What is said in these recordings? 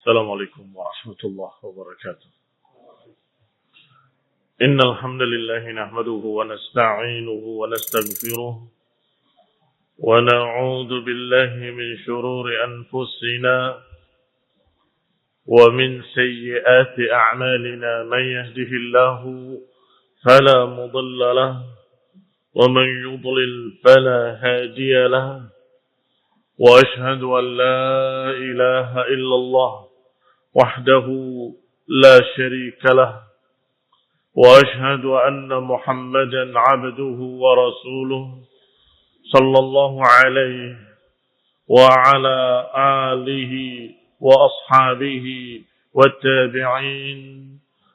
السلام عليكم ورحمة الله وبركاته. إن الحمد لله نحمده ونستعينه ونستغفره ونعوذ بالله من شرور أنفسنا ومن سيئات أعمالنا. من يهده الله فلا مضل له ومن يضلل فلا هادي له وأشهد أن لا إله إلا الله وحده لا شريك له وأشهد أن محمدا عبده ورسوله صلى الله عليه وعلى آله وأصحابه والتابعين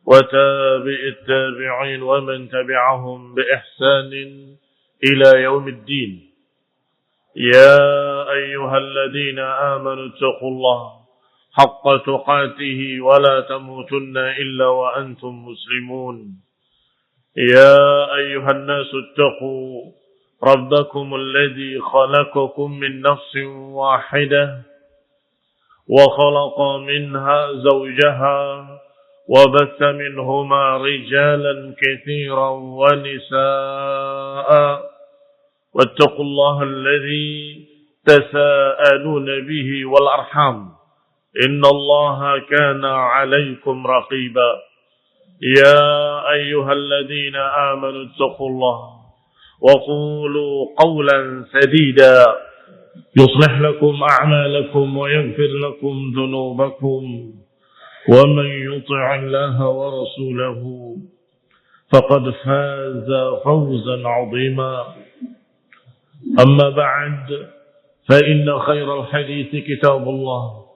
وتابع التابعين ومن تبعهم بإحسان إلى يوم الدين. يا أيها الذين آمنوا اتقوا الله حق تقاته ولا تموتن إلا وأنتم مسلمون. يا أيها الناس اتقوا ربكم الذي خلقكم من نفس واحدة وخلق منها زوجها وبث منهما رجالا كثيرا ونساء واتقوا الله الذي تساءلون به والأرحام إن الله كان عليكم رقيبا. يا أيها الذين آمنوا اتقوا الله وقولوا قولا سديدا يصلح لكم أعمالكم ويغفر لكم ذنوبكم ومن يطع الله ورسوله فقد فاز فوزا عظيما. أما بعد فإن خير الحديث كتاب الله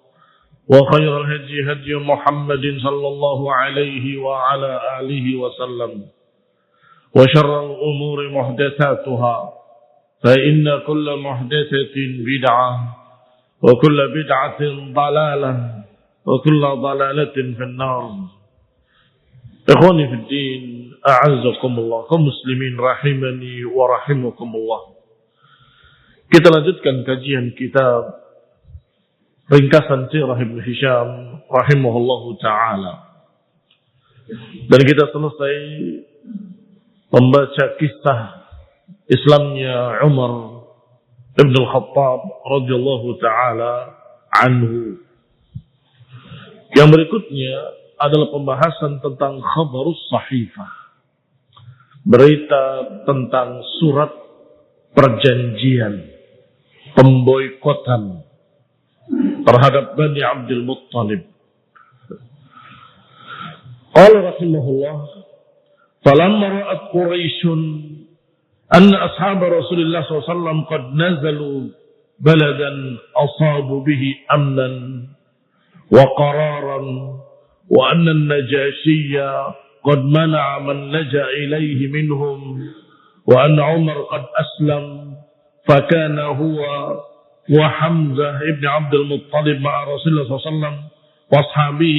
وخير الهدي هدي محمد صلى الله عليه وعلى آله وسلم وشر الأمور محدثاتها فإن كل محدثة بدعة وكل بدعة ضلالة وكل ضلالة في النار. إخواني في الدين أعزكم الله كمسلمين رحمني ورحمكم الله. Kita lanjutkan kajian kitab ringkasan sirah Ibnu Hisham rahimahullahu ta'ala. Dan kita selesai membaca kisah Islamnya Umar Ibn Al-Khattab radhiyallahu ta'ala anhu. Yang berikutnya adalah pembahasan tentang khabarus sahifah. Berita tentang surat perjanjian, pemboikotan terhadap Bani Abdul Muttalib. Qala rahimahullah, falamma ra'at Quraisyun anna ashab Rasulullah SAW qad nazalu baladan asabu bihi amnan wa qararan wa anna an-najashiyya qad mana'a man laja ilayhi minhum wa anna Umar qad aslam fakana huwa وحمزة ابن عبد المطلب مع رسول الله صلى الله عليه وسلم واصحابه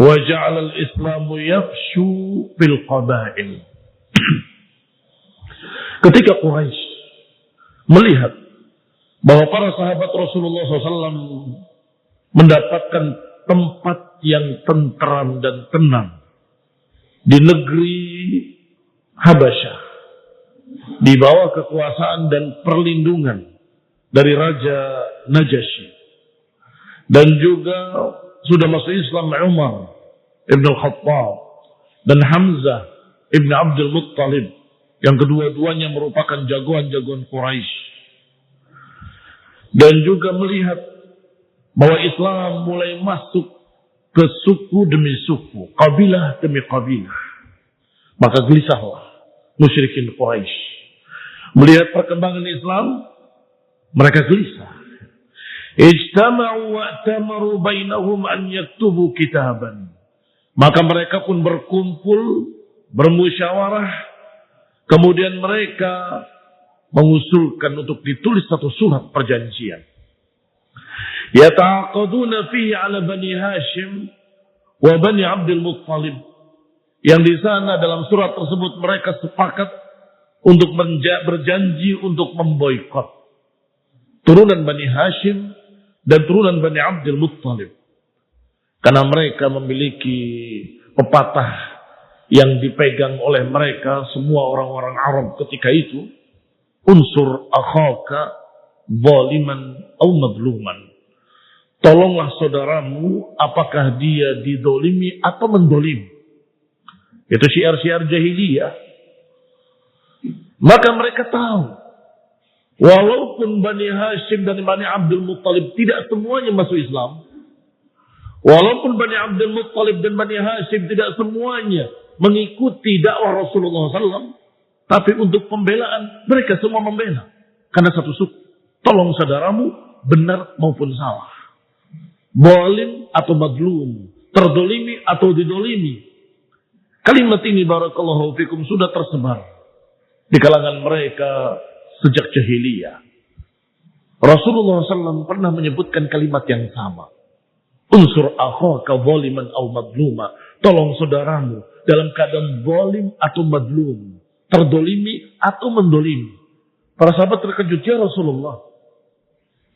وجعل الإسلام يفشو في القبائل. Ketika Quraisy melihat bahwa para sahabat Rasulullah SAW mendapatkan tempat yang tentram dan tenang di negeri Habasyah, di bawah kekuasaan dan perlindungan dari Raja Najasyi, dan juga sudah masuk Islam Umar Ibn Al-Khattab dan Hamzah Ibn Abdul Muttalib, yang kedua-duanya merupakan jagoan-jagoan Quraisy, dan juga melihat bahwa Islam mulai masuk ke suku demi suku, kabilah demi kabilah, maka gelisahlah musyrikin Quraisy. Melihat perkembangan Islam, mereka gelisah. Ijtama'u wa'tamaru bainahum an yaktubu kitaban. Maka mereka pun berkumpul, bermusyawarah. Kemudian mereka mengusulkan untuk ditulis satu surat perjanjian. Yata'aqaduna fihi ala Bani Hashim wa Bani Abdul Muttalib. Yang di sana dalam surat tersebut mereka sepakat untuk berjanji untuk memboikot turunan Bani Hashim dan turunan Bani Abdul Muttalib. Karena mereka memiliki pepatah yang dipegang oleh mereka semua orang-orang Arab ketika itu. Unsur akhaka zaliman atau madluman. Tolonglah saudaramu apakah dia didolimi atau mendolimi. Itu syiar-syiar jahiliyah. Maka mereka tahu. Walaupun Bani Hashim dan Bani Abdul Muttalib tidak semuanya masuk Islam. Walaupun Bani Abdul Muttalib dan Bani Hashim tidak semuanya mengikuti dakwah Rasulullah SAW. Tapi untuk pembelaan, mereka semua membela. Karena satu suku. Tolong saudaramu, benar maupun salah. Zalim atau madlum. Terdolimi atau didolimi. Kalimat ini barakallahu fikum sudah tersebar di kalangan mereka sejak jahiliyah. Rasulullah SAW pernah menyebutkan kalimat yang sama. Unsur akhaka zaliman aw madluma. Tolong saudaramu dalam keadaan zalim atau madlum. Terdolimi atau mendolimi. Para sahabat terkejut, ya Rasulullah.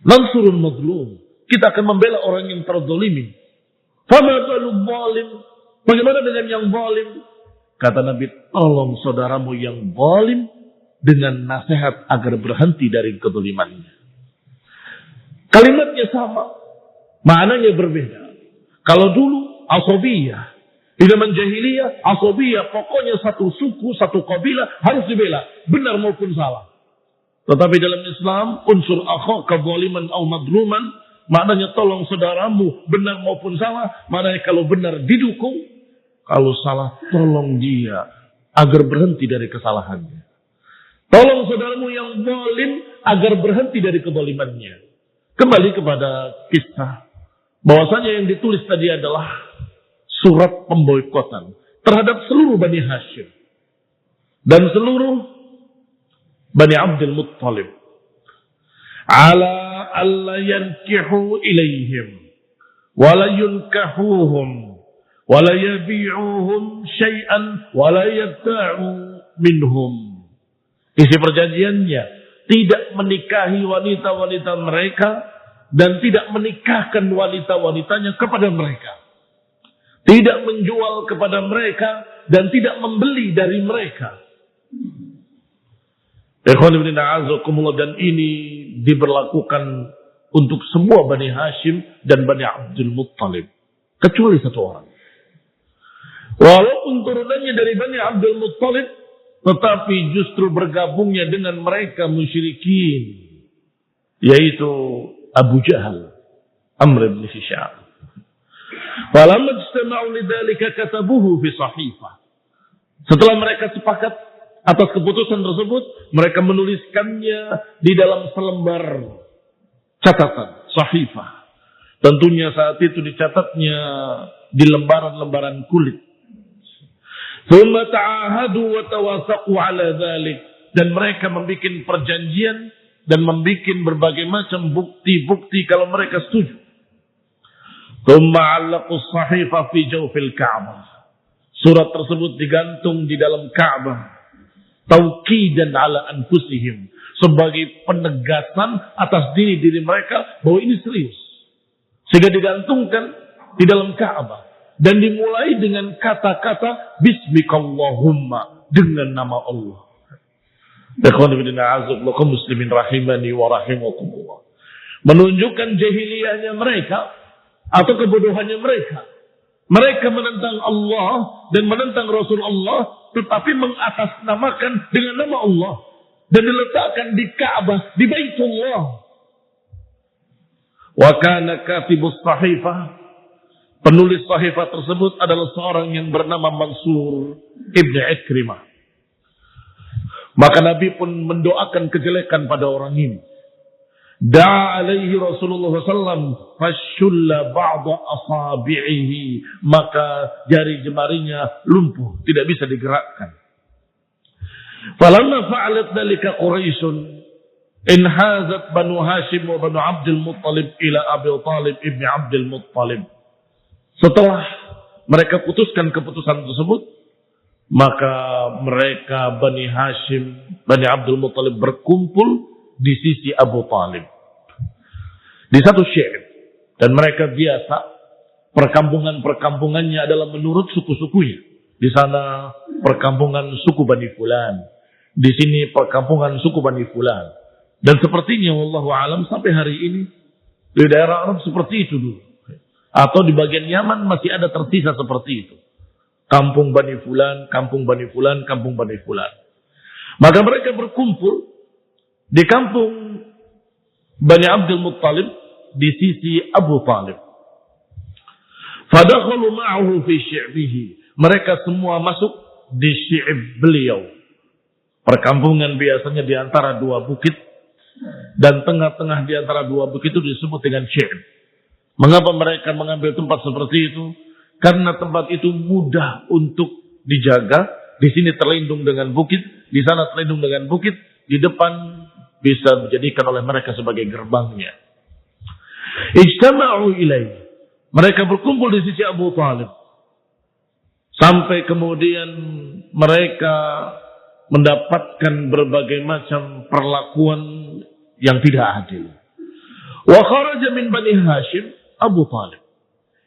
Nansurul madlum. Kita akan membela orang yang terdolimi. Fama balu zalim. Bagaimana dengan yang zalim? Kata Nabi, tolong saudaramu yang zalim dengan nasihat agar berhenti dari kedolimannya. Kalimatnya sama, maknanya berbeda. Kalau dulu asabiyah, di zaman jahiliyah asabiyah, pokoknya satu suku, satu kabilah harus dibela, benar maupun salah. Tetapi dalam Islam, unsur akhaka zaliman aw madluman, maknanya tolong saudaramu benar maupun salah. Maknanya kalau benar didukung, kalau salah tolong dia agar berhenti dari kesalahannya. Tolong saudaramu yang zalim agar berhenti dari kezalimannya. Kembali kepada kisah bahwasanya yang ditulis tadi adalah surat pemboikotan terhadap seluruh Bani Hashim dan seluruh Bani Abdul Muttalib. Ala alla yankihu ilaihim wa la yunkahuhum wa la yabi'uhum syai'an wa la yabta'u minhum. Isi perjanjiannya, tidak menikahi wanita-wanita mereka dan tidak menikahkan wanita-wanitanya kepada mereka. Tidak menjual kepada mereka dan tidak membeli dari mereka. Dan ini diberlakukan untuk semua Bani Hashim dan Bani Abdul Muttalib. Kecuali satu orang. Walaupun turunannya dari Bani Abdul Muttalib, tetapi justru bergabungnya dengan mereka musyrikin. Yaitu Abu Jahal, Amr bin Hisham. Falamma ijtama'u lidzalika katabuhu fi sahifah. Setelah mereka sepakat atas keputusan tersebut, mereka menuliskannya di dalam selembar catatan, sahifah. Tentunya saat itu dicatatnya di lembaran-lembaran kulit. Tsumma ta'ahadu wa tawasaqu 'ala dzalik, dan mereka membuat perjanjian dan membuat berbagai macam bukti-bukti kalau mereka setuju. Tsumma 'allaqu as-sahifah fi jawfil Ka'bah. Surat tersebut digantung di dalam Ka'bah. Tauqidan 'ala anfusihim, sebagai penegasan atas diri mereka bahwa ini serius. Sehingga digantungkan di dalam Ka'bah. Dan dimulai dengan kata-kata Bismikallahumma, dengan nama Allah. Muslimin rahimani wa rahimakumullah. Menunjukkan jahiliyahnya mereka atau kebodohannya mereka. Mereka menentang Allah dan menentang Rasulullah, tetapi mengatasnamakan dengan nama Allah dan diletakkan di Ka'bah, di Baitullah. Wa kana katibus sahifah, penulis sahifah tersebut adalah seorang yang bernama Mansur Ibn Ikrimah. Maka Nabi pun mendoakan kejelekan pada orang ini. Da'a alaihi Rasulullah SAW fashulla ba'da asabi'ihi, maka jari jemarinya lumpuh, tidak bisa digerakkan. Falamma fa'alat dalika Quraisyun inhazat Banu Hashim wa Banu Abdul Muttalib ila Abi Talib ibn Abdul Muttalib. Setelah mereka putuskan keputusan tersebut, maka mereka Bani Hashim, Bani Abdul Muttalib berkumpul di sisi Abu Talib di satu syair, dan mereka biasa Perkampungan-perkampungannya adalah menurut suku-sukunya. Di sana perkampungan suku Bani Fulan. Di sini perkampungan suku Bani Fulan. Dan sepertinya wallahu alam sampai hari ini di daerah Arab seperti itu dulu. Atau di bagian Yaman masih ada tersisa seperti itu. Kampung Bani Fulan, kampung Bani Fulan, kampung Bani Fulan. Maka mereka berkumpul di kampung Bani Abdul Muttalib di sisi Abu Talib. Fadakhalu ma'ahu fi syi'bihi. Mereka semua masuk di syi'ib beliau. Perkampungan biasanya di antara dua bukit dan tengah-tengah di antara dua bukit itu disebut dengan syi'ib. Mengapa mereka mengambil tempat seperti itu? Karena tempat itu mudah untuk dijaga. Di sini terlindung dengan bukit, di sana terlindung dengan bukit, di depan bisa dijadikan oleh mereka sebagai gerbangnya. Ijtama'u ilaih. Mereka berkumpul di sisi Abu Talib. Sampai kemudian mereka mendapatkan berbagai macam perlakuan yang tidak adil. Wa kharaja min Bani Hashim Abu Talib.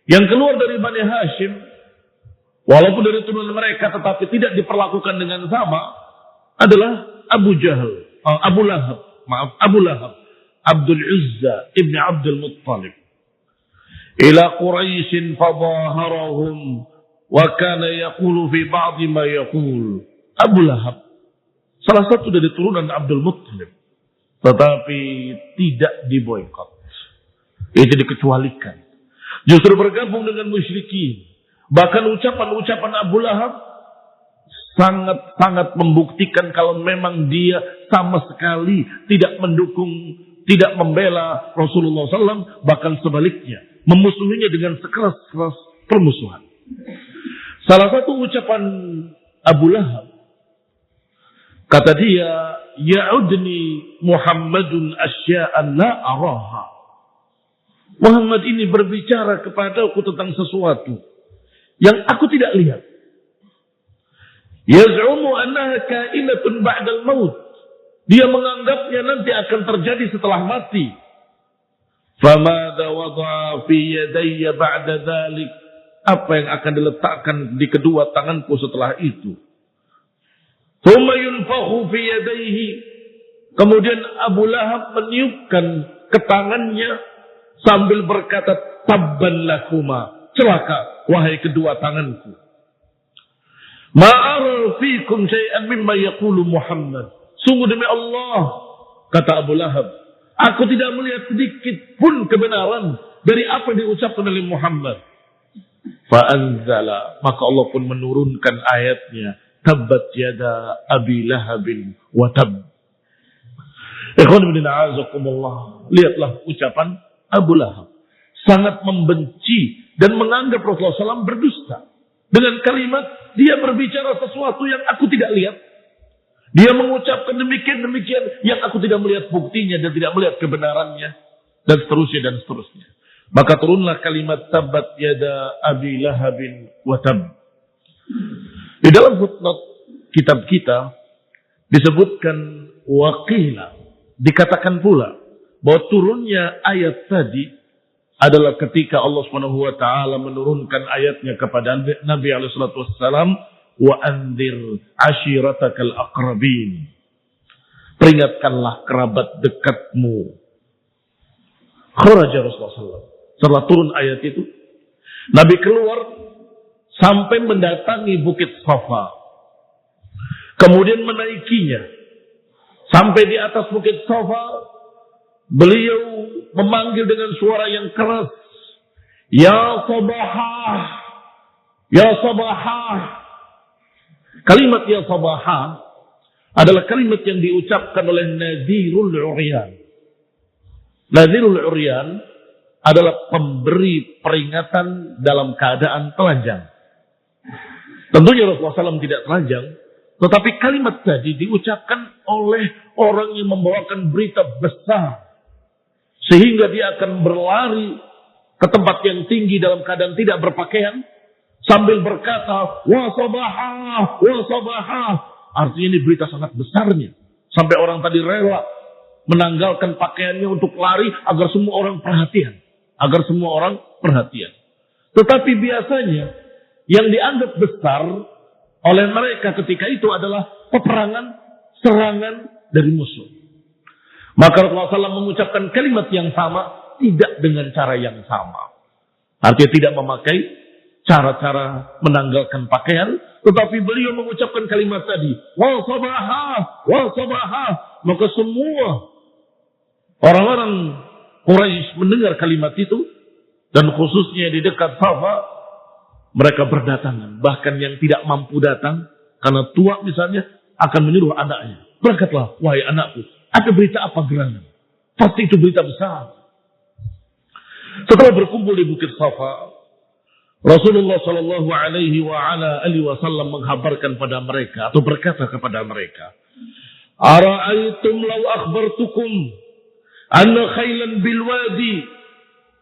Yang keluar dari Bani Hashim, walaupun dari turunan mereka tetapi tidak diperlakukan dengan sama, adalah Abu Lahab, Abdul Uzza ibn Abdul Muttalib. Ila Quraisyin fadaharahum wa kana yaqulu fi ba'd ma yaqul. Abu Lahab salah satu dari turunan Abdul Muttalib, tetapi tidak diboikot. Itu dikecualikan. Justru bergabung dengan musyrikin. Bahkan ucapan-ucapan Abu Lahab sangat-sangat membuktikan kalau memang dia sama sekali tidak mendukung, tidak membela Rasulullah SAW, bahkan sebaliknya memusuhinya dengan sekeras-keras permusuhan. Salah satu ucapan Abu Lahab, kata dia, ya'udni Muhammadun asya'an la araha. Muhammad ini berbicara kepadaku tentang sesuatu yang aku tidak lihat. Yaz'umu annaha kainatun ba'dal maut. Dia menganggapnya nanti akan terjadi setelah mati. Famadha wada'a fi yadayya ba'da dhalik. Apa yang akan diletakkan di kedua tanganku setelah itu? Thumma yunfakhu fi yadayhi. Kemudian Abu Lahab meniupkan ke tangannya sambil berkata, tabban lakuma, celaka wahai kedua tanganku. Ma'ara fikum syai'an mimma yaqulu Muhammad. Sungguh demi Allah, kata Abu Lahab, aku tidak melihat sedikit pun kebenaran dari apa yang diucapkan oleh Muhammad. Fa'anzala, maka Allah pun menurunkan ayatnya, tabbat yada Abi Lahabin wa tab. Ikhwan bin a'azakumullah, lihatlah ucapan Abu Lahab sangat membenci dan menganggap Rasulullah SAW berdusta. Dengan kalimat, dia berbicara sesuatu yang aku tidak lihat. Dia mengucapkan demikian yang aku tidak melihat buktinya dan tidak melihat kebenarannya. Dan seterusnya. Maka turunlah kalimat tabat yada Abi Lahabin wa tab. Di dalam footnote kitab kita disebutkan waqila. Dikatakan pula bahwa turunnya ayat tadi adalah ketika Allah Subhanahu wa taala menurunkan ayatnya kepada Nabi alaihi salatu wassalam, wa anzir ashiratakal aqrabin. Peringatkanlah kerabat dekatmu. Kharaja Rasulullah SAW. Setelah turun ayat itu, Nabi keluar sampai mendatangi Bukit Safa. Kemudian menaikinya. Sampai di atas Bukit Safa, beliau memanggil dengan suara yang keras, Ya Sabahah, Ya Sabahah. Kalimat Ya Sabahah adalah kalimat yang diucapkan oleh Nadhirul Uryan. Nadhirul Uryan adalah pemberi peringatan dalam keadaan telanjang. Tentunya Rasulullah SAW tidak telanjang, tetapi kalimat tadi diucapkan oleh orang yang membawakan berita besar. Sehingga dia akan berlari ke tempat yang tinggi dalam keadaan tidak berpakaian. Sambil berkata, Wa sabahah, Wa sabahah. Artinya ini berita sangat besarnya. Sampai orang tadi rela menanggalkan pakaiannya untuk lari agar semua orang perhatian. Tetapi biasanya yang dianggap besar oleh mereka ketika itu adalah peperangan, serangan dari musuh. Maka Rasulullah SAW mengucapkan kalimat yang sama, tidak dengan cara yang sama. Artinya tidak memakai cara-cara menanggalkan pakaian, tetapi beliau mengucapkan kalimat tadi, wa sabaha. Maka semua orang-orang Quraisy mendengar kalimat itu, dan khususnya di dekat Safa, mereka berdatangan. Bahkan yang tidak mampu datang, karena tua misalnya, akan menyuruh anaknya, berangkatlah, wahai anakku, ada berita apa gerangan? Pasti itu berita besar. Setelah berkumpul di Bukit Safa, Rasulullah Shallallahu Alaihi Wasallam menghabarkan pada mereka atau berkata kepada mereka, "Ara'aitum law akhbartukum anna khailan bil wadi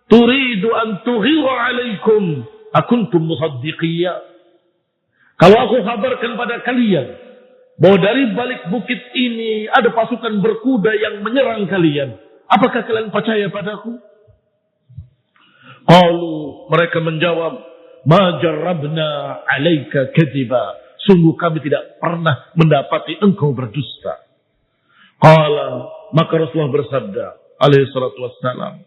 turidu an tughira 'alaikum akuntum musaddiqiyya?" Kalau aku kabarkan pada kalian bahwa dari balik bukit ini ada pasukan berkuda yang menyerang kalian, apakah kalian percaya padaku? Mereka menjawab, ma jarrabna 'alaika kadhiba. Sungguh kami tidak pernah mendapati engkau berdusta. Maka Rasulullah bersabda alaihi salatu wassalam,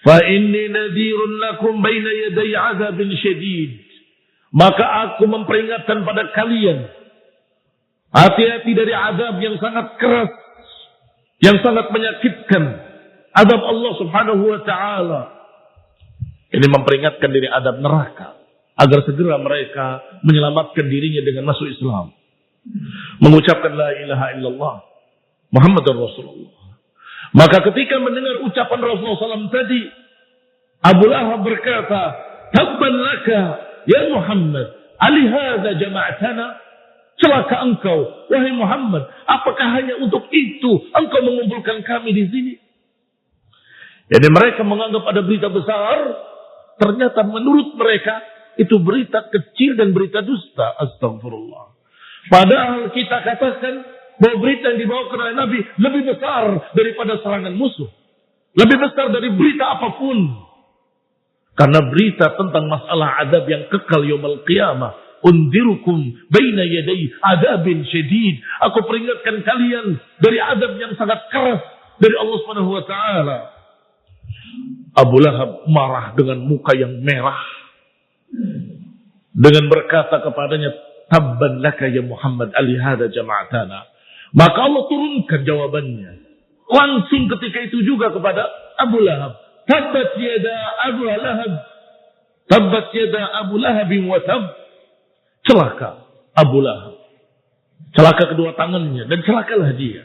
fa inni nadhirun lakum baina yaday 'adzabin syadid. Maka aku memperingatkan pada kalian, hati-hati dari azab yang sangat keras, yang sangat menyakitkan, azab Allah Subhanahu wa taala. Ini memperingatkan dari adab neraka, agar segera mereka menyelamatkan dirinya dengan masuk Islam, mengucapkan la ilaha illallah Muhammadur Rasulullah. Maka ketika mendengar ucapan Rasulullah SAW tadi, Abu Lahab berkata, tabban laka ya Muhammad, alihada jama'atana. Celaka engkau, wahai Muhammad, apakah hanya untuk itu engkau mengumpulkan kami di sini? Jadi mereka menganggap ada berita besar, ternyata menurut mereka itu berita kecil dan berita dusta. Astagfirullah. Padahal kita katakan bahwa berita yang dibawakan oleh Nabi lebih besar daripada serangan musuh, lebih besar dari berita apapun. Karena berita tentang masalah adab yang kekal yaumul qiyamah. Undirukum baina yaday adabin syadid. Aku peringatkan kalian dari adab yang sangat keras dari Allah Subhanahu wa taala. Abu Lahab marah dengan muka yang merah, dengan berkata kepadanya, tabban laka ya Muhammad, alihada jama'atana. Maka Allah turunkan jawabannya langsung ketika itu juga kepada Abu Lahab. Tabbat yada Abu Lahab, tabbat yada Abu Lahab wa tab. Celaka Abu Lahab, celaka kedua tangannya, dan celakalah dia.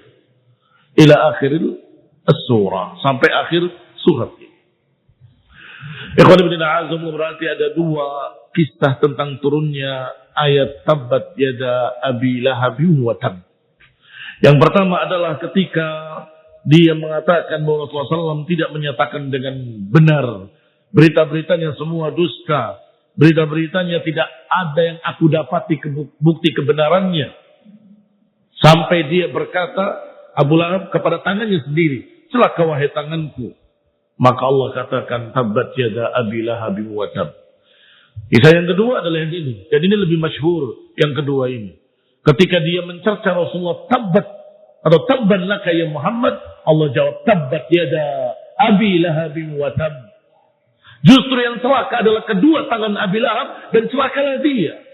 Ila akhiril as-surah, sampai akhir surat ini. Ikhwan ibn a'azam, berarti ada dua kisah tentang turunnya ayat tabbat yada Abi Lahab wa tab. Yang pertama adalah ketika dia mengatakan bahwa Rasulullah SAW tidak menyatakan dengan benar, berita-beritanya semua dusta, berita-beritanya tidak ada yang aku dapati bukti kebenarannya. Sampai dia berkata, Abu Lahab, kepada tangannya sendiri, celaka wahai tanganku. Maka Allah katakan, tabbat yada Abi Lahab wa tab. Kisah yang kedua adalah yang ini. Dan ini lebih masyhur, yang kedua ini. Ketika dia mencerca Rasulullah, tabbat atau tabban laka ya Muhammad, Allah jawab, tabbat yada Abi Lahab wa tab. Justru yang celaka adalah kedua tangan Abi Lahab, dan celakalah dia.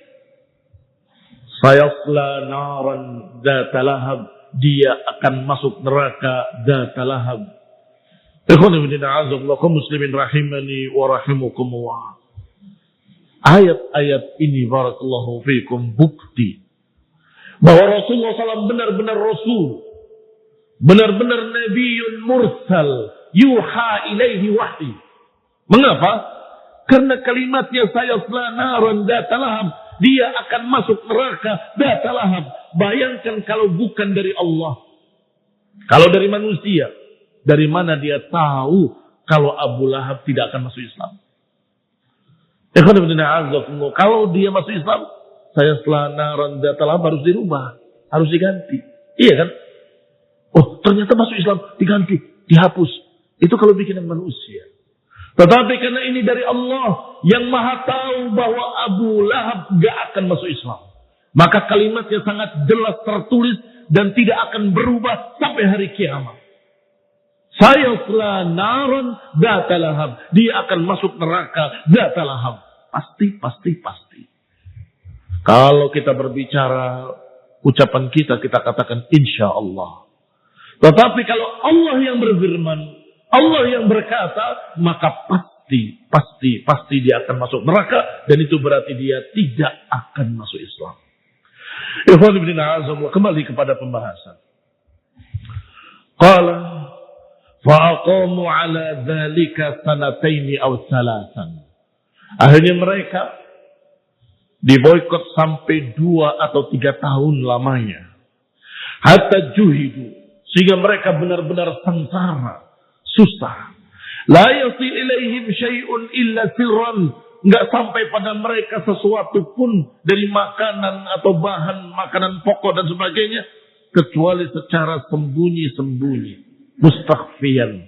Sayasla naran dzata lahab, dia akan masuk neraka dzata lahab. Ikhwan fillah, a'azzakumullah muslimin rahimani wa rahimakumullah. Ayat-ayat ini barakallahu fikum bukti bahwa Rasulullah SAW benar-benar Rasul, benar-benar Nabiun mursal, yuha ilaihi wahyi. Mengapa? Karena kalimatnya sayasla naran dzata lahab, dia akan masuk neraka dzata lahab. Bayangkan kalau bukan dari Allah, kalau dari manusia, dari mana dia tahu kalau Abu Lahab tidak akan masuk Islam? Kalau dia masuk Islam, sayasla naran dzata lahab harus dirubah, harus diganti. Iya kan? Oh, ternyata masuk Islam diganti, dihapus. Itu kalau bikinan manusia. Tetapi karena ini dari Allah yang maha tahu bahwa Abu Lahab gak akan masuk Islam. Maka kalimatnya sangat jelas tertulis dan tidak akan berubah sampai hari kiamat. Sayasla naran dzata lahab. Dia akan masuk neraka dzata lahab. Pasti. Kalau kita berbicara ucapan kita katakan insya Allah. Tetapi kalau Allah yang berfirman, Allah yang berkata, maka pasti dia akan masuk neraka, dan itu berarti dia tidak akan masuk Islam. Ikhwan ibn a'azam, kembali kepada pembahasan. Qala fa'aqamu ala dzalika sanataini aw salasan. Akhirnya mereka diboikot sampai 2 atau 3 tahun lamanya. Hatta juhidu, sehingga mereka benar-benar sengsara, susah. La yasil ilaihim syai'un illa sirran. Enggak sampai pada mereka sesuatu pun dari makanan atau bahan makanan pokok dan sebagainya, kecuali secara sembunyi-sembunyi. Mustakhfiyan.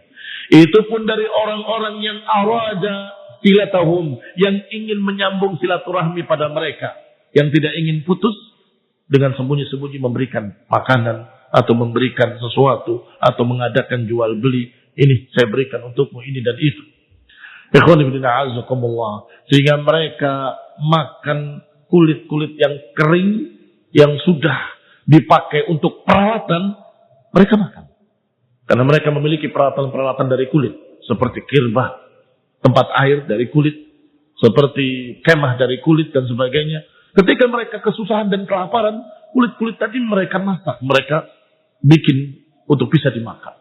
Itu pun dari orang-orang yang arada silatahum, yang ingin menyambung silaturahmi pada mereka, yang tidak ingin putus, dengan sembunyi-sembunyi memberikan makanan atau memberikan sesuatu atau mengadakan jual beli. Ini saya berikan untukmu ini dan itu. Ikhwan ibn a'azakumullah. Sehingga mereka makan kulit-kulit yang kering yang sudah dipakai untuk peralatan, mereka makan. Karena mereka memiliki peralatan-peralatan dari kulit, seperti kirbah, tempat air dari kulit, seperti kemah dari kulit dan sebagainya. Ketika mereka kesusahan dan kelaparan, kulit-kulit tadi mereka masak, mereka bikin untuk bisa dimakan.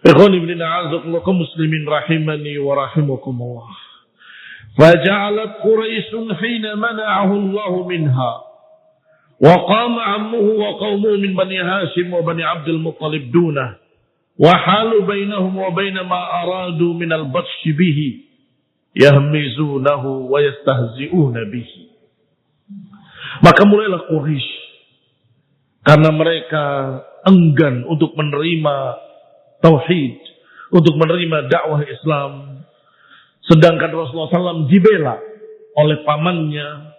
Ikhwan ibn a'azakumullah muslimin rahimani wa rahimakumullah. Faja'alat Quraisyun hina mana'ahu Allah minha. Wa qama ammuhu wa qawmuhu min Bani Hashim wa Bani Abdul Muttalib dunah. Wa halu bainahum wa baina ma aradu min al-batsh bihi. Yahmizunahu wa yastahzi'una bihi. Maka mulailah Quraisy, karena mereka enggan untuk menerima tauhid, untuk menerima dakwah Islam. Sedangkan Rasulullah SAW dibela oleh pamannya,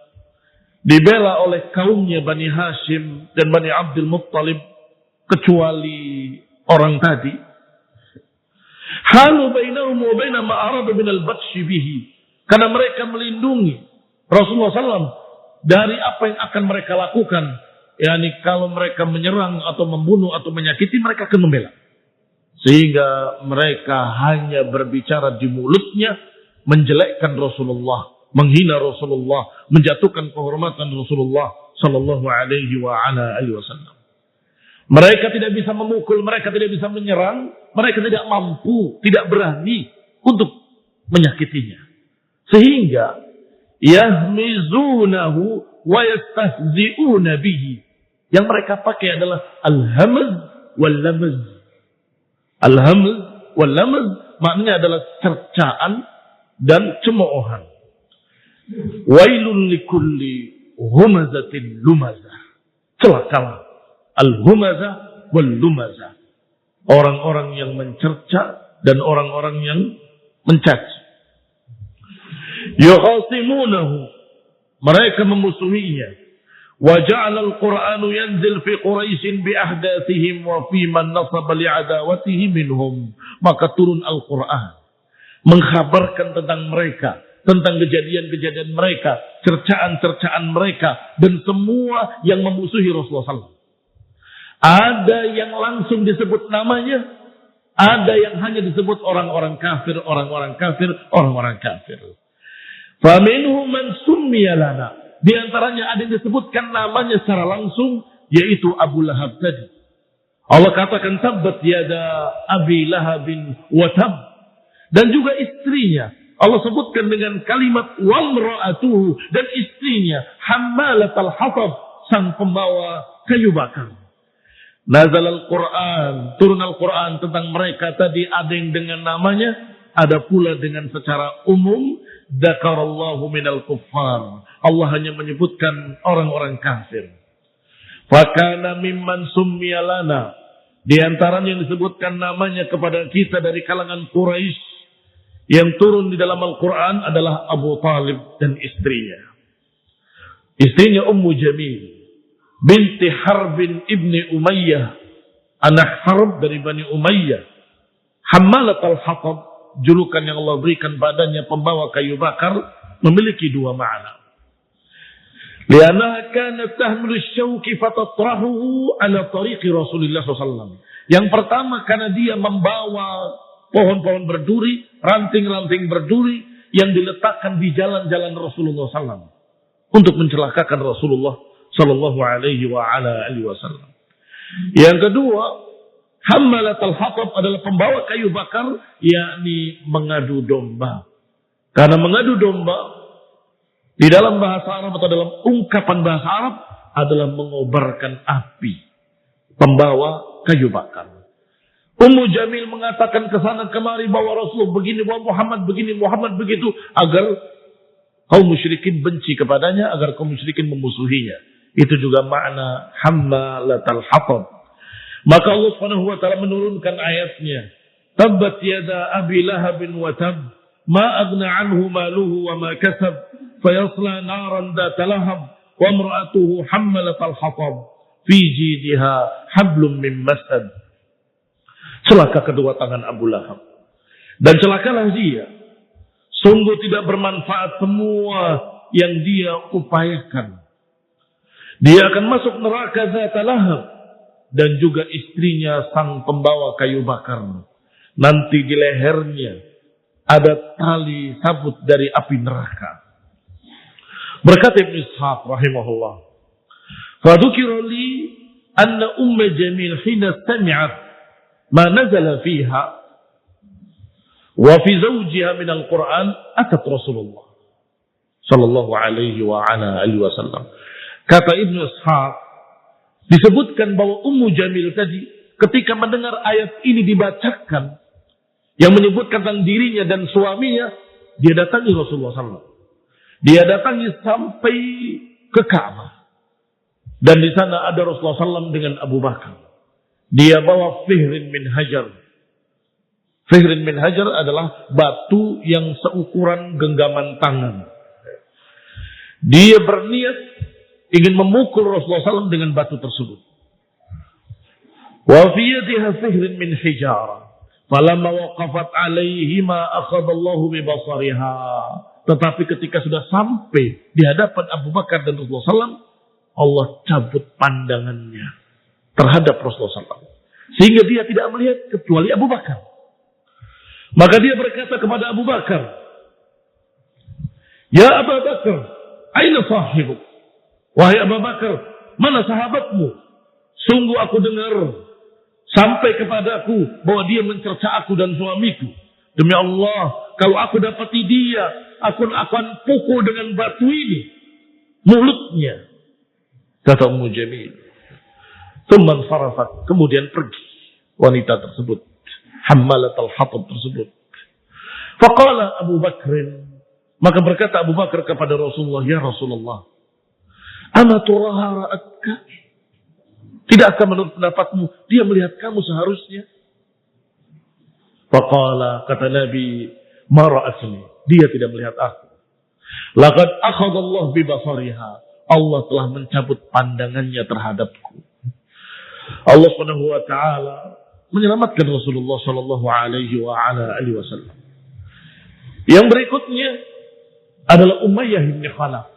dibela oleh kaumnya Bani Hashim dan Bani Abdul Muttalib, kecuali orang tadi. Halu bainahum wa baina ma arada min al-batsh bihi. Karena mereka melindungi Rasulullah SAW dari apa yang akan mereka lakukan. Yani kalau mereka menyerang atau membunuh atau menyakiti, mereka akan membela. Sehingga mereka hanya berbicara di mulutnya, menjelekkan Rasulullah, menghina Rasulullah, menjatuhkan kehormatan Rasulullah sallallahu alaihi wasallam. Mereka tidak bisa memukul, mereka tidak bisa menyerang, mereka tidak mampu, tidak berani untuk menyakitinya. Sehingga yahmizunahu wa yastahzi'una bihi. Yang mereka pakai adalah al-hamz wal lamz. Al-hamz wal lamz maknanya adalah cercaan dan cemoohan. Wailun likulli humazatin lumazah. Celakalah al-humazah wal lumazah. Orang-orang yang mencerca dan orang-orang yang mencaci. Yukhasimunahu, mereka memusuhinya. Wa ja'ala al-Qur'anu yanzil fi Quraisyin bi ahdatsihim wa fi man nasaba li'adawatihi minhum. Maka turun Al-Qur'an mengkhabarkan tentang mereka, tentang kejadian-kejadian mereka, cercaan-cercaan mereka, dan semua yang memusuhi Rasulullah SAW. Ada yang langsung disebut namanya, ada yang hanya disebut orang-orang kafir, orang-orang kafir, orang-orang kafir. Faminhum man summiya lana. Di antaranya ada yang disebutkan namanya secara langsung, yaitu Abu Lahab tadi. Allah katakan tabbat yada Abi Lahabin wa tab. Dan juga istrinya Allah sebutkan dengan kalimat wamra'atuhu, dan istrinya hammalatal hatab, sang pembawa kayu bakar. Nazal al-Quran, turun Al-Quran tentang mereka tadi, ada yang dengan namanya, ada pula dengan secara umum. Dzakarallahu minal kuffar. Allah hanya menyebutkan orang-orang kafir. Fakana mimman summiya lana. Di antara yang disebutkan namanya kepada kita dari kalangan Quraisy, yang turun di dalam Al-Quran adalah Abu Talib dan istrinya. Istrinya Ummu Jamil binti Harbin ibni Umayyah, anak Harb dari Bani Umayyah. Hammalat al-Hatab, julukan yang Allah berikan padanya pembawa kayu bakar, memiliki dua makna. Liannaha kanat tahmilu syauki fatatrahuhu ala tariqi Rasulullah SAW. Yang pertama karena dia membawa pohon-pohon berduri, ranting-ranting berduri yang diletakkan di jalan-jalan Rasulullah SAW untuk mencelakakan Rasulullah Sallallahu Alaihi Wasallam. Yang kedua, hammalat al-hatab adalah pembawa kayu bakar, yakni mengadu domba. Karena mengadu domba di dalam bahasa Arab atau dalam ungkapan bahasa Arab adalah mengobarkan api. Pembawa kayu bakar. Ummu Jamil mengatakan ke sana kemari bahwa Rasulullah begini, bahwa Muhammad begini, Muhammad begitu, agar kaum musyrikin benci kepadanya, agar kaum musyrikin memusuhinya. Itu juga makna hammalatal hatab. Maka Allah Subhanahu wa taala menurunkan ayatnya, tabbat yada abi lahabin wa tab, ma aghna anhu maluhu wa ma kasab, fayasla naran dhat lahab, wa imra'atuhu hammalatal hatab, fi jidha hablum min masad. Celaka kedua tangan Abu Lahab. Dan celakalah dia. Sungguh tidak bermanfaat semua yang dia upayakan. Dia akan masuk neraka Dzat Lahab. Dan juga istrinya sang pembawa kayu bakar. Nanti di lehernya ada tali sabut dari api neraka. Berkata Ibnu Ishaq rahimahullah, "Fadzukira li anna Ummu Jamil hina sami'at ma nazala fiha wa fi zawjiha min al-Quran atat Rasulullah sallallahu alaihi wa ala alihi wasallam." Kata Ibnu Ishaq, disebutkan bahwa Ummu Jamil tadi ketika mendengar ayat ini dibacakan yang menyebutkan tentang dirinya dan suaminya, dia datangi Rasulullah SAW. Dia datangi sampai ke Ka'bah. Dan di sana ada Rasulullah SAW dengan Abu Bakar. Dia bawa fihrin min hajar. Fihrin min hajar adalah batu yang seukuran genggaman tangan. Dia berniat ingin memukul Rasulullah SAW dengan batu tersebut. Wa fi yadiha fihrin min hijara. Falamma waqafat alaihi ma akhadallahu bi basariha. Tetapi ketika sudah sampai di hadapan Abu Bakar dan Rasulullah SAW, Allah cabut pandangannya terhadap Rasulullah SAW. Sehingga dia tidak melihat kecuali Abu Bakar. Maka dia berkata kepada Abu Bakar, "Ya Abu Bakar, aina sahibuk?" Wahai Abu Bakar, mana sahabatmu? Sungguh aku dengar sampai kepadaku bahwa dia mencerca aku dan suamiku. Demi Allah, kalau aku dapati dia, aku akan pukul dengan batu ini mulutnya. Kata Ummu Jamil. Tsumman sarafat, kemudian pergi wanita tersebut, hammalatul hatab tersebut. Faqala Abu Bakr, maka berkata Abu Bakar kepada Rasulullah, "Ya Rasulullah, ama turaha ra'atka?" Tidakkah menurut pendapatmu dia melihat kamu seharusnya? Faqala, kata Nabi, "Ma ra'atni," dia tidak melihat aku. Laqad akhadallahu bi basariha, Allah telah mencabut pandangannya terhadapku. Allah Subhanahu wa taala menyelamatkan Rasulullah sallallahu alaihi wa ala alihi wasallam. Yang berikutnya adalah Umayyah bin Khalaf.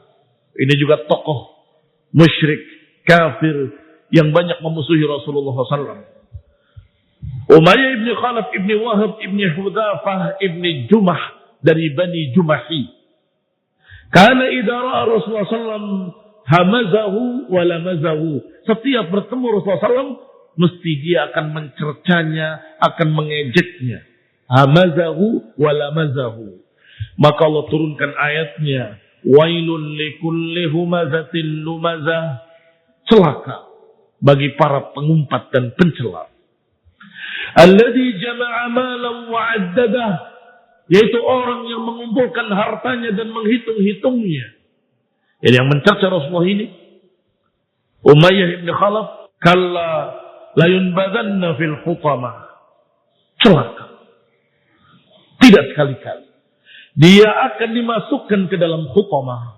Ini juga tokoh musyrik kafir yang banyak memusuhi Rasulullah SAW. Umayyah bin Khalaf ibn Wahab ibn Hudhafah ibn Jumah dari Bani Jumahi. Karena idara Rasulullah SAW hamazahu wa lamazahu. Setiap bertemu Rasulullah SAW, mesti dia akan mencercanya, akan mengejeknya. Hamazahu wa lamazahu. Maka Allah turunkan ayatnya, wailun likulli humazatil lumazah. Celaka bagi para pengumpat dan pencela. Alladzi jama'a malan wa 'addadah, yaitu orang yang mengumpulkan hartanya dan menghitung-hitungnya. Jadi yang mencerca Rasulullah ini, Umayyah bin Khalaf, kalla la yunbadanna fil hutamah. Celaka. Tidak sekali-kali. Dia akan dimasukkan ke dalam hutamah.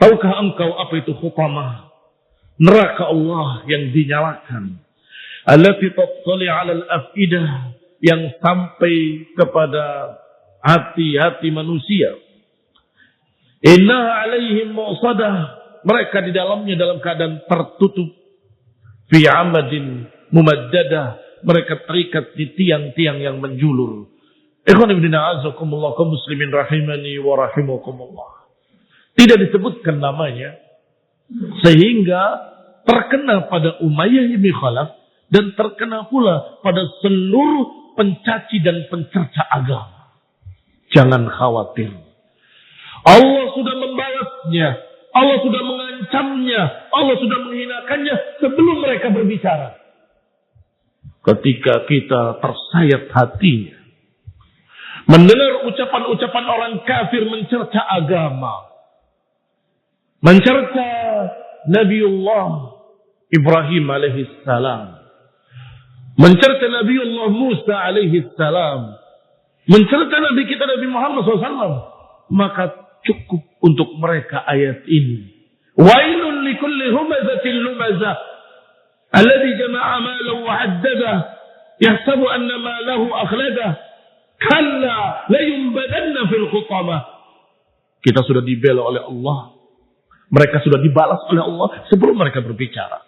Tahukah engkau apa itu hutamah? Neraka Allah yang dinyalakan. Allati tattali 'ala al-afidah, yang sampai kepada hati-hati manusia. Inna 'alaihim mu'sadah, mereka di dalamnya dalam keadaan tertutup. Fi 'amadin mumaddadah, mereka terikat di tiang-tiang yang menjulur. Ikhwan ibn a'azakumullah, kaum muslimin rahimani wa rahimakumullah. Tidak disebutkan namanya sehingga terkena pada Umayyah bin Khalaf dan terkena pula pada seluruh pencaci dan pencerca agama. Jangan khawatir. Allah sudah membalasnya, Allah sudah mengancamnya, Allah sudah menghinakannya sebelum mereka berbicara. Ketika kita tersayat hatinya mendengar ucapan-ucapan orang kafir mencerca agama, mencerca Nabiullah Ibrahim alaihissalam, mencerca Nabiullah Musa alaihissalam, mencerca Nabi kita Nabi Muhammad SAW, maka cukup untuk mereka ayat ini. Wailun likulli humazatin lumazah, alladhi jama'a malahu wa 'addadah, yahsabu anna malahu akhladah, kalla la yunbadanna fil khutamah. Kita sudah dibela oleh Allah. Mereka sudah dibalas oleh Allah sebelum mereka berbicara.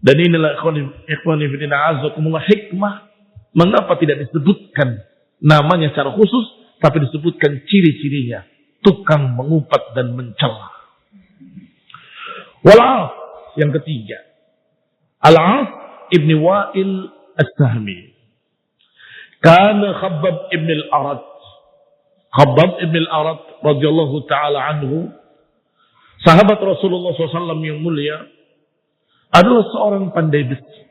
Dan inilah ikhwani fillah azakumullah hikmah. Mengapa tidak disebutkan namanya secara khusus, tapi disebutkan ciri-cirinya. Tukang mengumpat dan mencela. Wal-'As yang ketiga. Al-'As ibn Wa'il as-Sahmi. Kana Khabbab ibn al-Arat. Khabbab ibn al-Arat radhiyallahu ta'ala anhu, sahabat Rasulullah SAW yang mulia, adalah seorang pandai besi.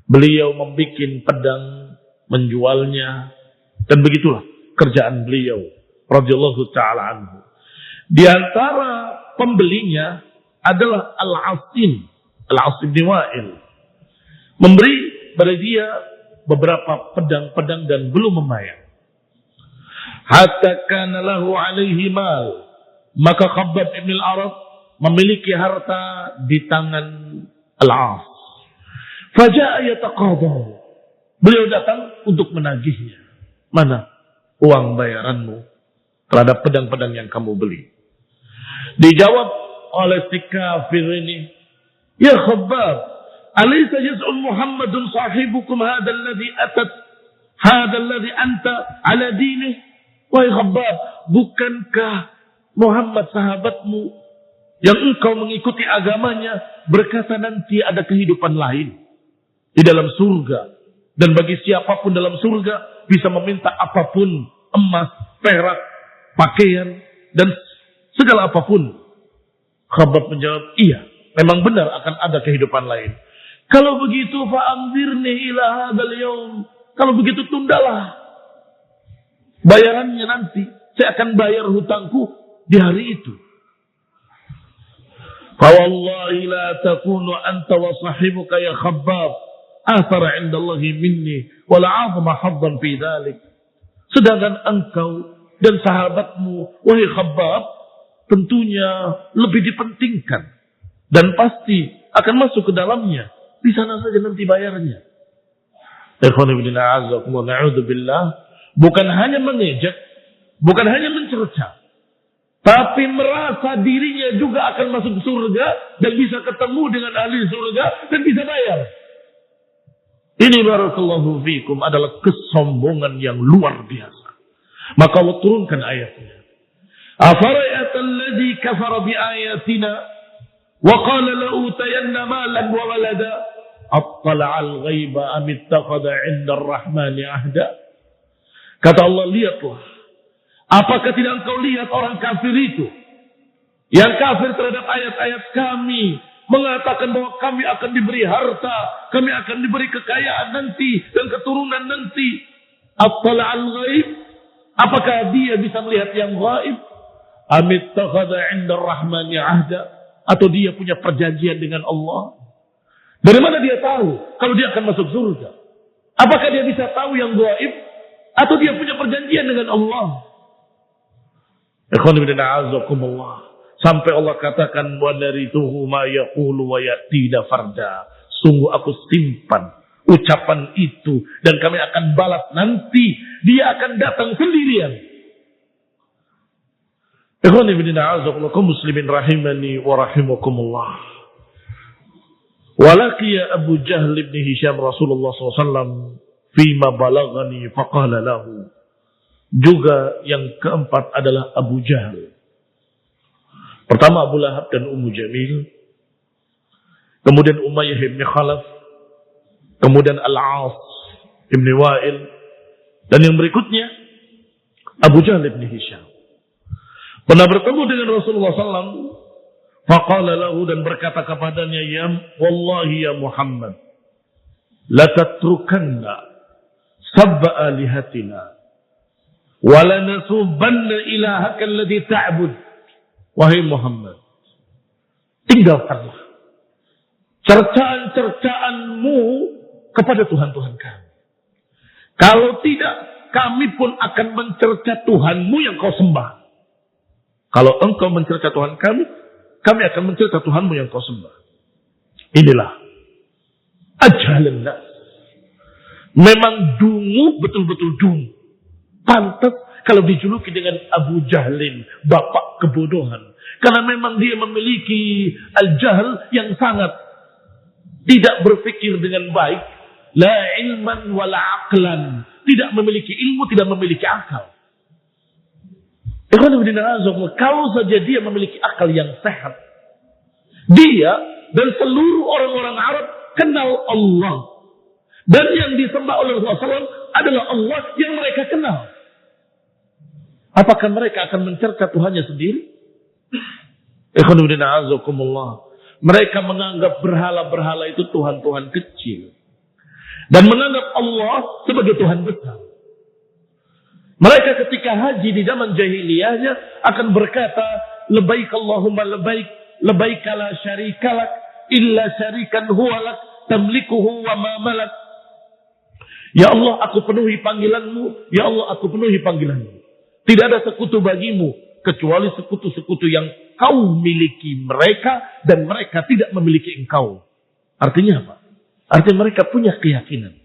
Beliau membuat pedang, menjualnya, dan begitulah kerjaan beliau radhiyallahu ta'ala anhu. Di antara pembelinya adalah Al-As bin Wa'il. Memberi pada dia beberapa pedang-pedang dan belum membayar. Hatta kana lahu alaihi mal. Maka Khabbab ibn al-Arat memiliki harta di tangan Al-As. Faja'a yataqadahu. Beliau datang untuk menagihnya. Mana uang bayaranmu terhadap pedang-pedang yang kamu beli? Dijawab oleh si kafir ini, ya Khabbab, alaysa yaz'um Muhammadun sahibukum hadha alladhi anta ala dinih? Wahai Khabbab, bukankah Muhammad sahabatmu yang engkau mengikuti agamanya berkata nanti ada kehidupan lain di dalam surga, dan bagi siapapun dalam surga bisa meminta apapun, emas, perak, pakaian, dan segala apapun? Khabbab menjawab, iya, memang benar akan ada kehidupan lain. Kalau begitu fa'anzirni ila hadzal yaum. Kalau begitu tundalah bayarannya nanti. Saya akan bayar hutangku di hari itu. Fa wallahi la takunu anta wa sahibuka ya Khabbab athara 'inda Allah minni wa la 'azama haddan fi dzalik. Sedangkan engkau dan sahabatmu wahai Khabbab tentunya lebih dipentingkan dan pasti akan masuk ke dalamnya. Di sana saja nanti bayarnya. Ikhwan fillah a'azzakumullah, na'udzubillah, bukan hanya mengejek, bukan hanya mencerca, tapi merasa dirinya juga akan masuk surga dan bisa ketemu dengan ahli surga dan bisa bayar. Ini barakallahu fikum adalah kesombongan yang luar biasa. Maka Allah turunkan ayatnya. Afara'atal ladzi kafara bi ayatina wa qala la utayanna malan wa walada attala'al ghaiba am ittakhadha 'inda ar-rahmani ahda. Kata Allah, lihatlah, apakah tidak engkau lihat orang kafir itu yang kafir terhadap ayat-ayat kami, mengatakan bahwa kami akan diberi harta, kami akan diberi kekayaan nanti dan keturunan nanti. Attala'al ghaib, apakah dia bisa melihat yang gaib? Am ittakhadha 'inda ar-rahmani ahda, atau dia punya perjanjian dengan Allah? Dari mana dia tahu kalau dia akan masuk surga? Apakah dia bisa tahu yang gaib? Atau dia punya perjanjian dengan Allah. Ikhwan fillah a'azzakumullah. Sampai Allah katakan wa narituhu ma yaqulu wa yatina farda. Sungguh aku simpan ucapan itu dan kami akan balas nanti. Dia akan datang sendirian. Ikhwan fillah a'azzakumullah kaum muslimin rahimani wa rahimakumullah. Walaqiya Abu Jahl bin Hisham Rasulullah SAW fima balagani faqala lahu. Juga yang keempat adalah Abu Jahal. Pertama Abu Lahab dan Ummu Jamil. Kemudian Umayyah bin Khalaf. Kemudian Al-As bin Wa'il. Dan yang berikutnya Abu Jahal bin Hisham. Pernah bertemu dengan Rasulullah SAW. Faqala lahu dan berkata kepadanya, ya wallahi ya Muhammad, la tatrukanna sab'a alihatina wa la nasubanna ilahaka alladhi ta'bud. Wahai Muhammad, tinggalkanlah cercaan-cercaanmu kepada Tuhan-Tuhan kami. Kalau tidak, kami pun akan mencerca Tuhanmu yang kau sembah. Kalau engkau mencerca Tuhan kami akan mencerca Tuhanmu yang kau sembah. Inilah ajhalan nas. Memang dungu, betul-betul dungu. Pantas kalau dijuluki dengan Abu Jahlin, bapak kebodohan. Karena memang dia memiliki al-jahl yang sangat tidak berpikir dengan baik. La ilman wa la aqlan. Tidak memiliki ilmu, tidak memiliki akal. Kalau saja dia memiliki akal yang sehat, dia dan seluruh orang-orang Arab kenal Allah. Dan yang disembah oleh Rasulullah SAW adalah Allah yang mereka kenal. Apakah mereka akan mencerca Tuhannya sendiri? Mereka menganggap berhala-berhala itu Tuhan-Tuhan kecil. Dan menganggap Allah sebagai Tuhan besar. Mereka ketika haji di zaman jahiliyahnya akan berkata, Labaik Allahumma labaik, labaik la syarikalak, illa syarikan huwalak, tamlikuhu wa ma malak. Ya Allah, aku penuhi panggilanmu. Ya Allah, aku penuhi panggilanmu. Tidak ada sekutu bagimu, kecuali sekutu-sekutu yang kau miliki mereka, dan mereka tidak memiliki engkau. Artinya apa? Artinya mereka punya keyakinan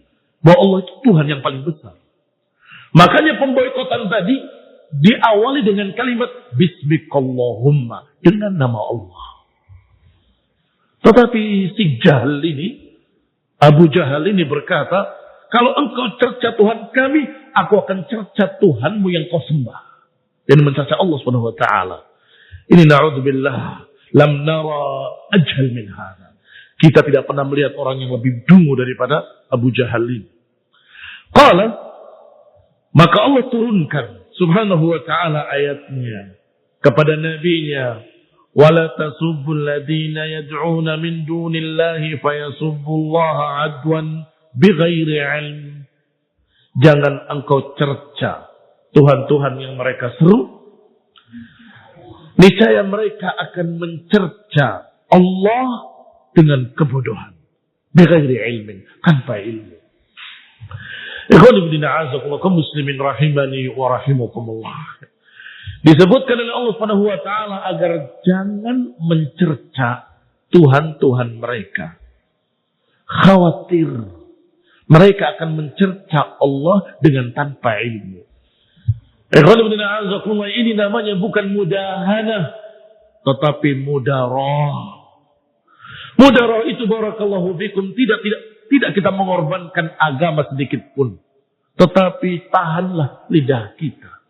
bahwa Allah itu Tuhan yang paling besar. Makanya pemboikotan tadi diawali dengan kalimat Bismikallahumma, dengan nama Allah. Tetapi si Jahal ini, Abu Jahal ini berkata, kalau engkau cerca Tuhan kami, aku akan cerca Tuhanmu yang kau sembah. Dan mencerca Allah SWT. Ini na'udzubillah, lam nara ajhal min hadha. Kita tidak pernah melihat orang yang lebih dungu daripada Abu Jahal ini. Qala, maka Allah turunkan subhanahu wa ta'ala ayatnya kepada nabinya. وَلَا تَسُبُّوا الَّذِينَ يَدْعُونَ مِنْ دُونِ اللَّهِ فَيَسُبُّوا اللَّهَ عَدْوًا بِغَيْرِ عِلْمٍ. Jangan engkau cerca Tuhan-Tuhan yang mereka seru. Niscaya mereka akan mencerca Allah dengan kebodohan. بِغَيْرِ عِلْمٍ, tanpa ilmu. Kaum muslimin rahimani wa rahimakumullah. Disebutkan oleh Allah Subhanahu wa taala agar jangan mencerca Tuhan-Tuhan mereka. Khawatir mereka akan mencerca Allah dengan tanpa ilmu. Ini namanya bukan mudahanah, tetapi mudarah. Mudarah itu barakallahu fikum tidak kita mengorbankan agama sedikit pun. Tetapi tahanlah lidah kita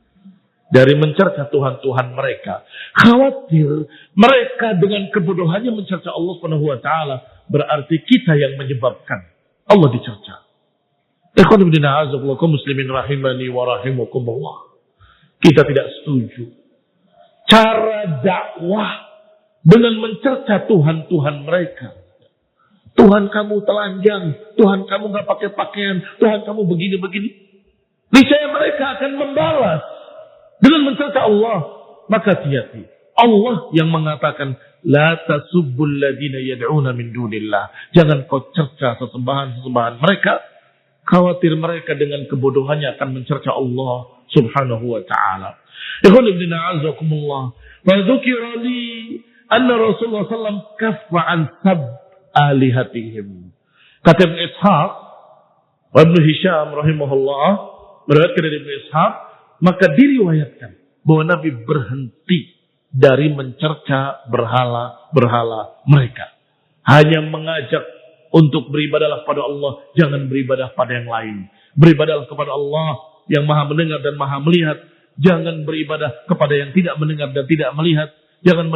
dari mencerca Tuhan-Tuhan mereka. Khawatir mereka dengan kebodohannya mencerca Allah Subhanahu wa taala, berarti kita yang menyebabkan Allah dicerca. Ikhwan fillah kaum muslimin rahimani wa rahimakumullah. Kita tidak setuju cara dakwah dengan mencerca Tuhan-Tuhan mereka. Tuhan kamu telanjang, Tuhan kamu nggak pakai pakaian, Tuhan kamu begini-begini. Niscaya mereka akan membalas dengan mencerca Allah. Maka hati-hati. Allah yang mengatakan, La tasubbul ladina yad'una min dunillah. Jangan kau cerca sesembahan-sesembahan mereka. Khawatir mereka dengan kebodohannya akan mencerca Allah subhanahu wa ta'ala. Ikhwan ibn a'azakumullah. Wa dzukira li anna Rasulullah SAW kaffa an sab alihatihim. Kata Ibn Ishaq wa Ibn Hisham rahimahullah, meriwayatkan dari Ibn Ishaq, maka diriwayatkan bahwa Nabi berhenti dari mencerca berhala-berhala mereka. Hanya mengajak untuk beribadahlah pada Allah, jangan beribadah pada yang lain. Beribadahlah kepada Allah yang maha mendengar dan maha melihat. Jangan beribadah kepada yang tidak mendengar dan tidak melihat. Jangan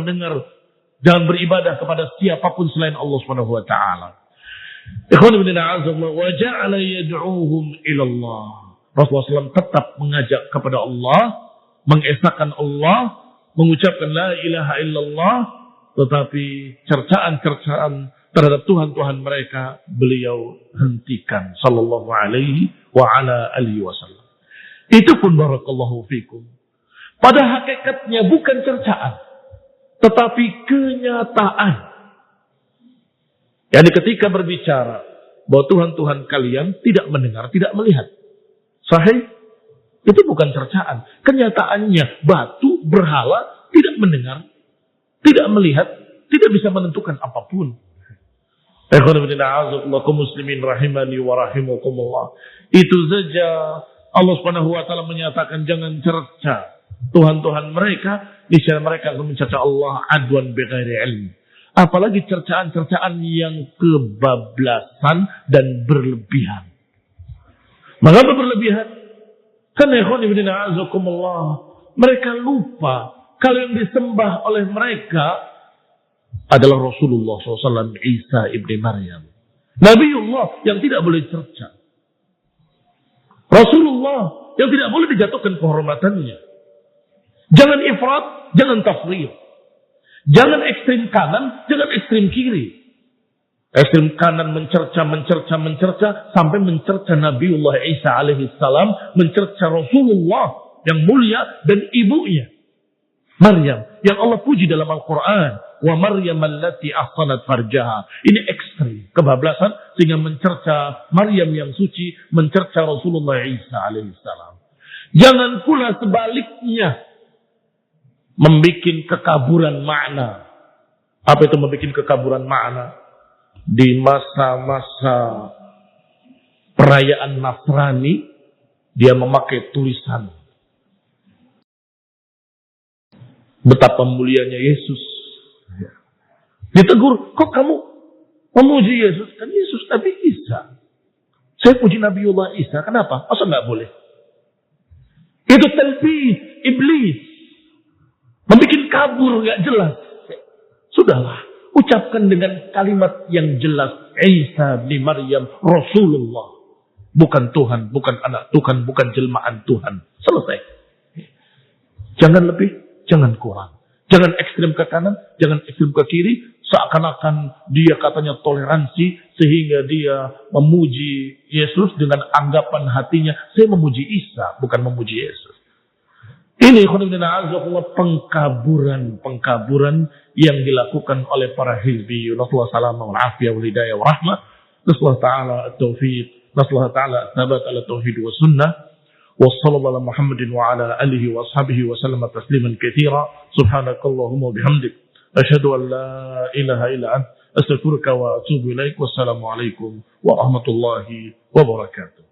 beribadah kepada siapapun selain Allah Subhanahu wa taala. Ikhwan ibn a'azallah wa ja'ala yad'uuhum ila Allah. Rasulullah SAW tetap mengajak kepada Allah, mengesahkan Allah, mengucapkan la ilaha illallah, tetapi cercaan-cercaan terhadap Tuhan-Tuhan mereka beliau hentikan sallallahu alaihi wa ala alihi wasallam. Itu pun barakallahu fikum. Pada hakikatnya bukan cercaan, tetapi kenyataan. Yani ketika berbicara bahwa Tuhan-Tuhan kalian tidak mendengar, tidak melihat. Sahih? Itu bukan cercaan. Kenyataannya batu, berhala tidak mendengar, tidak melihat, tidak bisa menentukan apapun. Muslimin rahimani wa rahimakumullah. Itu saja Allah Subhanahu wa taala menyatakan jangan cerca Tuhan-Tuhan mereka, niscaya mereka akan mencerca Allah adwan bighairi ilm. Apalagi cercaan-cercaan yang kebablasan dan berlebihan. Mengapa berlebihan? Karena ikhwan ibn a'azakumullah, mereka lupa kalau yang disembah oleh mereka adalah Rasulullah SAW, Isa ibn Maryam. Nabiullah yang tidak boleh cerca. Rasulullah yang tidak boleh dijatuhkan kehormatannya. Jangan ifrat, jangan tafrid. Jangan ekstrim kanan, jangan ekstrim kiri. Ekstrim kanan mencerca, sampai mencerca Nabiullah Isa alaihi salam, mencerca Rasulullah yang mulia dan ibunya Maryam yang Allah puji dalam Al-Quran. Wa Maryam allati ahsanat farjaha. Ini ekstrim kebablasan sehingga mencerca Maryam yang suci, mencerca Rasulullah Isa alaihi salam. Jangan pula sebaliknya membikin kekaburan makna. Apa itu membikin kekaburan makna? Di masa-masa perayaan Nasrani, dia memakai tulisan betapa mulianya Yesus. Ditegur, kok kamu memuji Yesus? Kan Yesus Nabi Isa. Saya puji Nabiullah Isa, kenapa? Masa nggak boleh? Itu talbis, iblis. Membikin kabur, nggak jelas. Sudahlah, ucapkan dengan kalimat yang jelas. Isa bin Maryam Rasulullah. Bukan Tuhan, bukan anak Tuhan, bukan jelmaan Tuhan. Selesai. Jangan lebih, jangan kurang. Jangan ekstrem ke kanan, jangan ekstrem ke kiri. Seakan-akan dia katanya toleransi, sehingga dia memuji Yesus dengan anggapan hatinya, saya memuji Isa, bukan memuji Yesus. Ini pengkaburan yang dilakukan oleh para hizbi. Nasallahu salamah wal afiyah wal hidayah wa rahmah. Nasallahu ta'ala at-taufiq. Nasallahu ta'ala at-tabat ala tauhid wa sunnah. Wa sallallahu ala Muhammadin wa ala alihi wa ashabihi wa sallam tasliman katsira. Subhanakallahumma wa bihamdik, asyhadu an la ilaha illa anta, astaghfiruka wa atubu ilaik. Wassalamu alaikum warahmatullahi wabarakatuh.